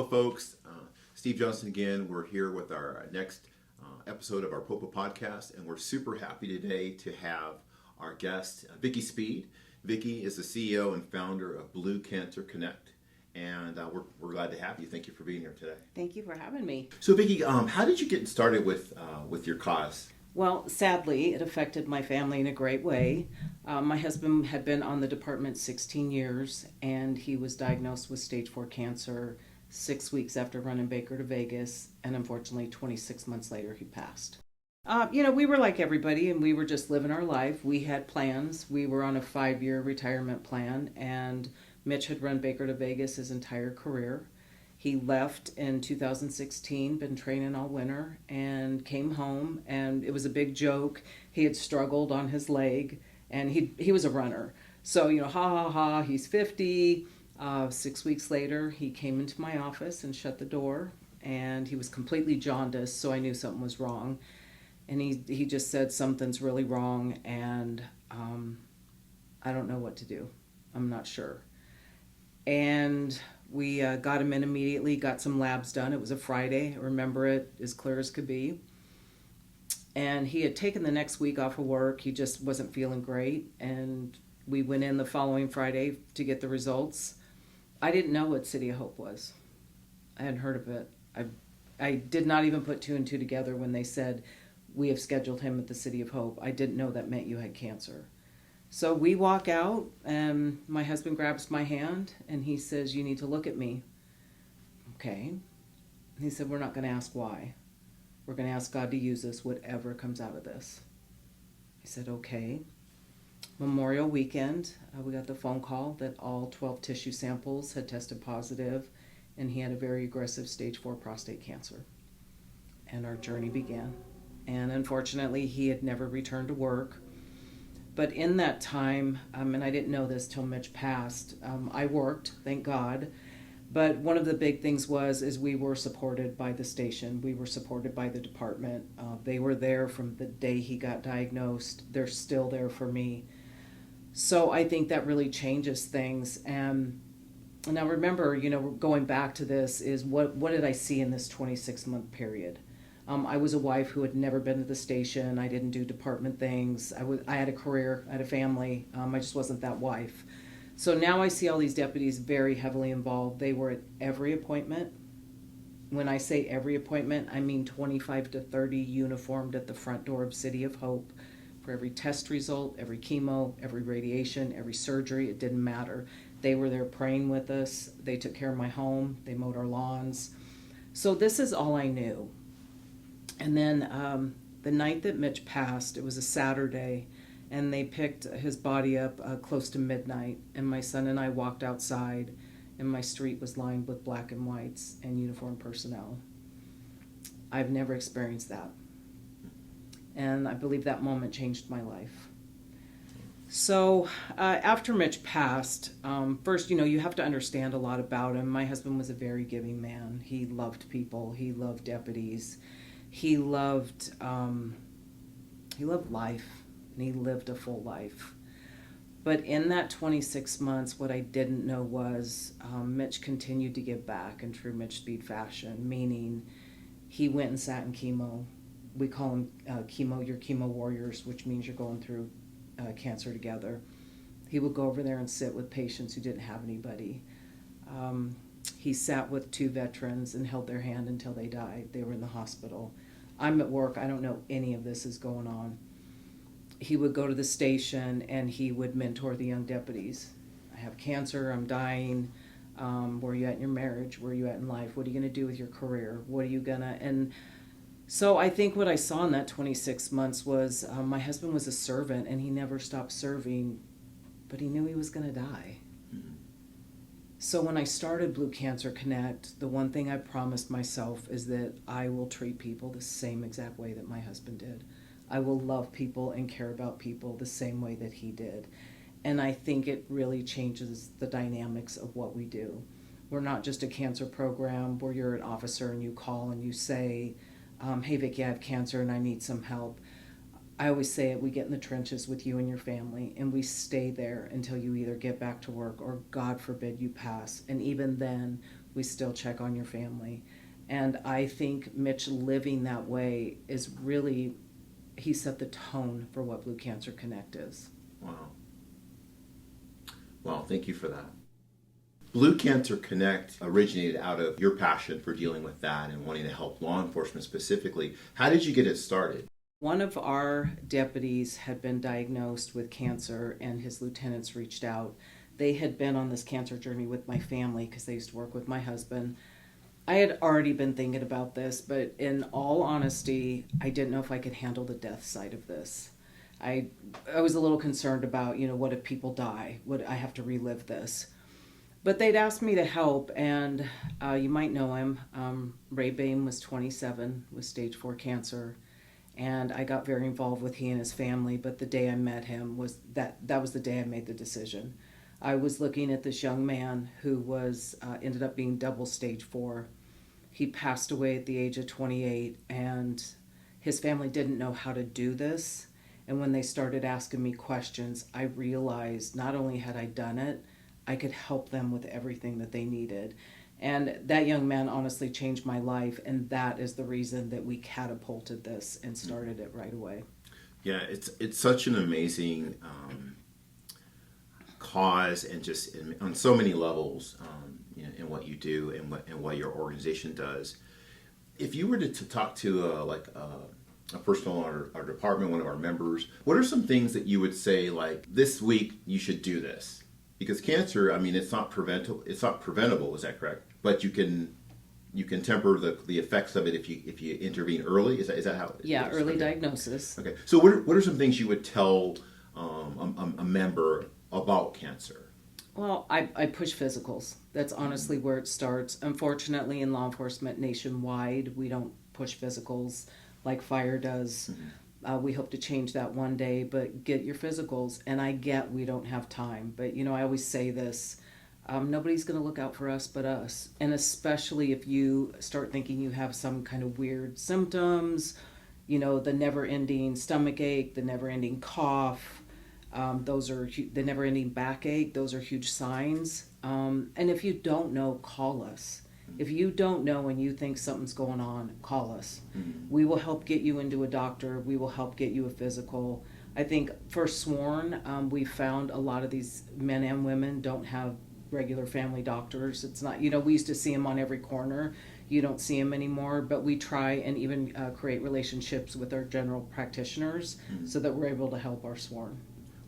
Hello, folks. Steve Johnson again. We're here with our next episode of our PPOA podcast, and we're super happy today to have our guest, Vickie Speed. Vickie is the CEO and founder of Blue Cancer Connect, and we're glad to have you. Thank you for being here today. Thank you for having me. So, Vickie, how did you get started with your cause? Well, sadly, it affected my family in a great way. My husband had been on the department 16 years, and he was diagnosed with stage 4 cancer 6 weeks after running Baker to Vegas, and unfortunately 26 months later he passed. We were like everybody, and we were just living our life. We had plans. We were on a 5-year retirement plan, and Mitch had run Baker to Vegas his entire career. He left in 2016, been training all winter, and came home, and it was a big joke. He had struggled on his leg, and he was a runner. So, ha ha ha, he's 50. 6 weeks later, he came into my office and shut the door, and he was completely jaundiced, so I knew something was wrong. And he just said, something's really wrong, and I don't know what to do. I'm not sure. And we got him in immediately, got some labs done. It was a Friday. I remember it as clear as could be. And he had taken the next week off of work. He just wasn't feeling great. And we went in the following Friday to get the results. I didn't know what City of Hope was. I hadn't heard of it. I did not even put 2 and 2 together when they said, we have scheduled him at the City of Hope. I didn't know that meant you had cancer. So we walk out, and my husband grabs my hand, and he says, you need to look at me. Okay. He said, we're not going to ask why. We're going to ask God to use us, whatever comes out of this. I said, okay. Memorial weekend, we got the phone call that all 12 tissue samples had tested positive, and he had a very aggressive stage 4 prostate cancer. And our journey began. And unfortunately, he had never returned to work. But in that time, and I didn't know this till Mitch passed, I worked, thank God. But one of the big things is we were supported by the station. We were supported by the department. They were there from the day he got diagnosed. They're still there for me. So I think that really changes things. And now remember, going back to this is what did I see in this 26-month period? I was a wife who had never been to the station. I didn't do department things. I had a career, I had a family. I just wasn't that wife. So now I see all these deputies very heavily involved. They were at every appointment. When I say every appointment, I mean 25 to 30 uniformed at the front door of City of Hope for every test result, every chemo, every radiation, every surgery. It didn't matter. They were there praying with us. They took care of my home. They mowed our lawns. So this is all I knew. And then the night that Mitch passed, it was a Saturday, and they picked his body up close to midnight, and my son and I walked outside, and my street was lined with black and whites and uniformed personnel. I've never experienced that. And I believe that moment changed my life. So after Mitch passed, first, you have to understand a lot about him. My husband was a very giving man. He loved people. He loved deputies. He loved life, and he lived a full life. But in that 26 months, what I didn't know was Mitch continued to give back in true Mitch Speed fashion, meaning he went and sat in chemo. We call them your chemo warriors, which means you're going through cancer together. He would go over there and sit with patients who didn't have anybody. He sat with 2 veterans and held their hand until they died. They were in the hospital. I'm at work. I don't know any of this is going on. He would go to the station and he would mentor the young deputies. I have cancer. I'm dying. Where are you at in your marriage? Where are you at in life? What are you going to do with your career? What are you going to... And so I think what I saw in that 26 months was my husband was a servant, and he never stopped serving, but he knew he was going to die. So when I started Blue Cancer Connect, the one thing I promised myself is that I will treat people the same exact way that my husband did. I will love people and care about people the same way that he did. And I think it really changes the dynamics of what we do. We're not just a cancer program where you're an officer and you call and you say, hey, Vickie, I have cancer and I need some help. I always say it, we get in the trenches with you and your family, and we stay there until you either get back to work or, God forbid, you pass. And even then, we still check on your family. And I think Mitch living that way is really, he set the tone for what Blue Cancer Connect is. Wow. Well, thank you for that. Blue Cancer Connect originated out of your passion for dealing with that and wanting to help law enforcement specifically. How did you get it started? One of our deputies had been diagnosed with cancer, and his lieutenants reached out. They had been on this cancer journey with my family because they used to work with my husband. I had already been thinking about this, but in all honesty, I didn't know if I could handle the death side of this. I was a little concerned about, what if people die? Would I have to relive this? But they'd asked me to help, and you might know him. Ray Bain was 27 with stage 4 cancer. And I got very involved with he and his family, but the day I met him was that was the day I made the decision. I was looking at this young man who was ended up being double stage 4. He passed away at the age of 28, and his family didn't know how to do this. And when they started asking me questions, I realized not only had I done it, I could help them with everything that they needed. And that young man honestly changed my life, and that is the reason that we catapulted this and started it right away. Yeah, it's such an amazing cause, and just on so many levels, in what you do and what your organization does. If you were to talk to a person on our department, one of our members, what are some things that you would say, like, this week you should do this? Because cancer, it's not preventable. It's not preventable. Is that correct? But you can temper the effects of it if you intervene early. Is that how? Yeah, early diagnosis. Okay. So what are some things you would tell a member about cancer? Well, I push physicals. That's honestly where it starts. Unfortunately, in law enforcement nationwide, we don't push physicals like fire does. Mm-hmm. We hope to change that one day, but get your physicals. And I get we don't have time, but I always say this, nobody's going to look out for us but us. And especially if you start thinking you have some kind of weird symptoms, the never-ending stomach ache, the never-ending cough, the never-ending backache, those are huge signs. And if you don't know, call us. If you don't know and you think something's going on, call us. Mm-hmm. We will help get you into a doctor. We will help get you a physical. I think for sworn, we found a lot of these men and women don't have regular family doctors. It's not, we used to see them on every corner. You don't see them anymore, but we try and even create relationships with our general practitioners so that we're able to help our sworn.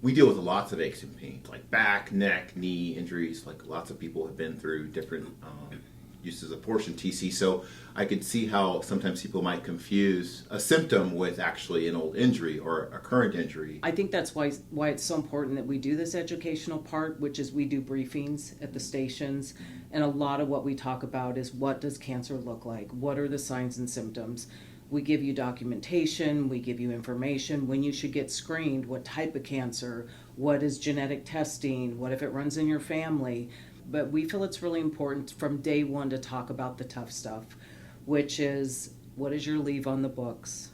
We deal with lots of aches and pains, like back, neck, knee injuries. Like lots of people have been through different uses of portion TC. So I could see how sometimes people might confuse a symptom with actually an old injury or a current injury. I think that's why it's so important that we do this educational part, which is we do briefings at the stations. And a lot of what we talk about is, what does cancer look like? What are the signs and symptoms? We give you documentation, we give you information, when you should get screened, what type of cancer, what is genetic testing, what if it runs in your family. But we feel it's really important from day one to talk about the tough stuff, which is, what is your leave on the books?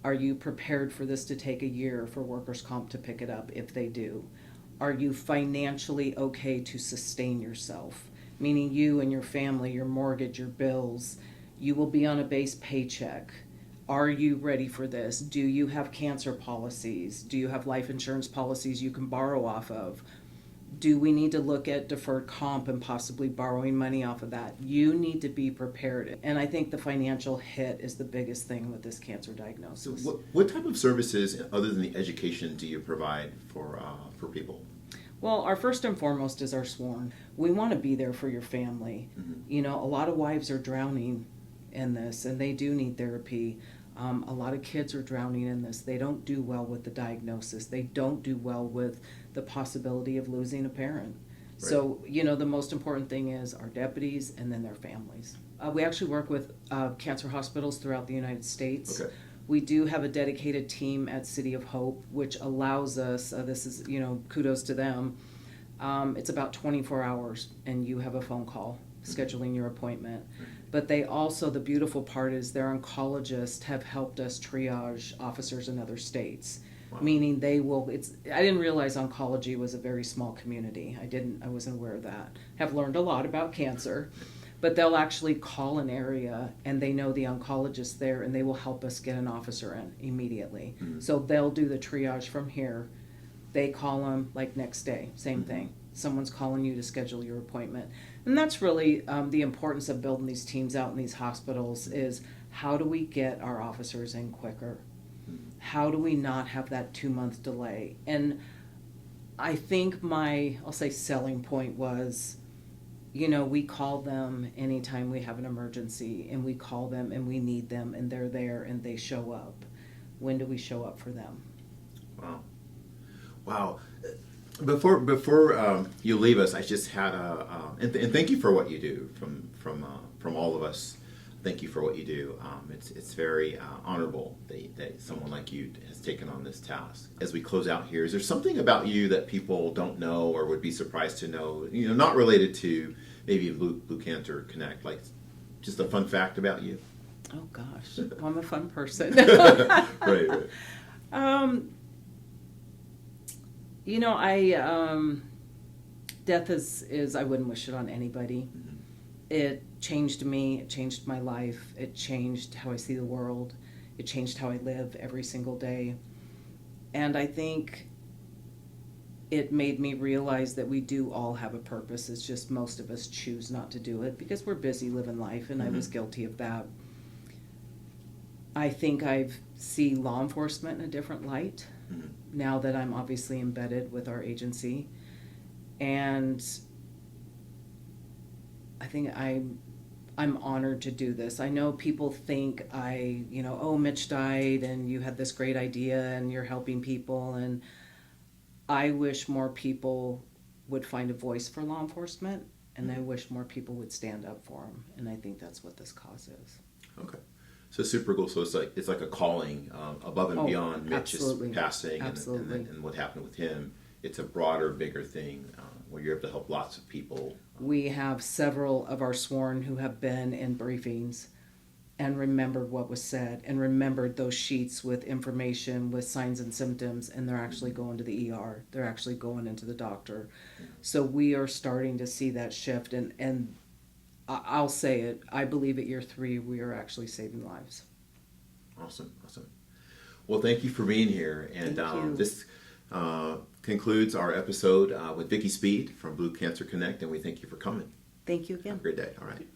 Are you prepared for this to take a year for workers' comp to pick it up if they do? Are you financially okay to sustain yourself? Meaning you and your family, your mortgage, your bills. You will be on a base paycheck. Are you ready for this? Do you have cancer policies? Do you have life insurance policies you can borrow off of? Do we need to look at deferred comp and possibly borrowing money off of that? You need to be prepared. And I think the financial hit is the biggest thing with this cancer diagnosis. So what type of services, other than the education, do you provide for people? Well, our first and foremost is our sworn. We want to be there for your family. Mm-hmm. A lot of wives are drowning in this, and they do need therapy. A lot of kids are drowning in this. They don't do well with the diagnosis. They don't do well with the possibility of losing a parent. Right. So, the most important thing is our deputies and then their families. We actually work with cancer hospitals throughout the United States. Okay. We do have a dedicated team at City of Hope, which allows us, this is, kudos to them. It's about 24 hours, and you have a phone call scheduling your appointment. But they also, the beautiful part is their oncologists have helped us triage officers in other states. Wow. Meaning they will, I didn't realize oncology was a very small community. I wasn't aware of that. Have learned a lot about cancer. but they'll actually call an area and they know the oncologist there and they will help us get an officer in immediately. So they'll do the triage from here. They call them like next day, same thing. Someone's calling you to schedule your appointment. And that's really the importance of building these teams out in these hospitals is how do we get our officers in quicker? How do we not have that 2-month delay? And I think I'll say selling point was, we call them anytime we have an emergency, and we call them and we need them and they're there and they show up. When do we show up for them? Wow. Before you leave us, I just had and thank you for what you do from all of us. Thank you for what you do. It's very honorable that someone like you has taken on this task. As we close out here, is there something about you that people don't know or would be surprised to know? Not related to maybe Blue Cancer Connect, like just a fun fact about you. Oh gosh, well, I'm a fun person. Right. Death is I wouldn't wish it on anybody. It changed me, it changed my life, it changed how I see the world, it changed how I live every single day. And I think it made me realize that we do all have a purpose. It's just most of us choose not to do it because we're busy living life, and I was guilty of that. I think I see law enforcement in a different light now that I'm obviously embedded with our agency. And I think I'm honored to do this. I know people think oh, Mitch died and you had this great idea and you're helping people, and I wish more people would find a voice for law enforcement, and I wish more people would stand up for them, and I think that's what this cause is. Okay. So super cool. So it's like a calling above and beyond Mitch's passing and what happened with him. It's a broader, bigger thing where you're able to help lots of people. We have several of our sworn who have been in briefings and remembered what was said and remembered those sheets with information, with signs and symptoms, and they're actually going to the ER. They're actually going into the doctor. So we are starting to see that shift, and I'll say it, I believe at year 3 we are actually saving lives. Awesome. Well, thank you for being here, and this concludes our episode with Vickie Speed from Blue Cancer Connect, and we thank you for coming. Thank you again. Have a great day. All right.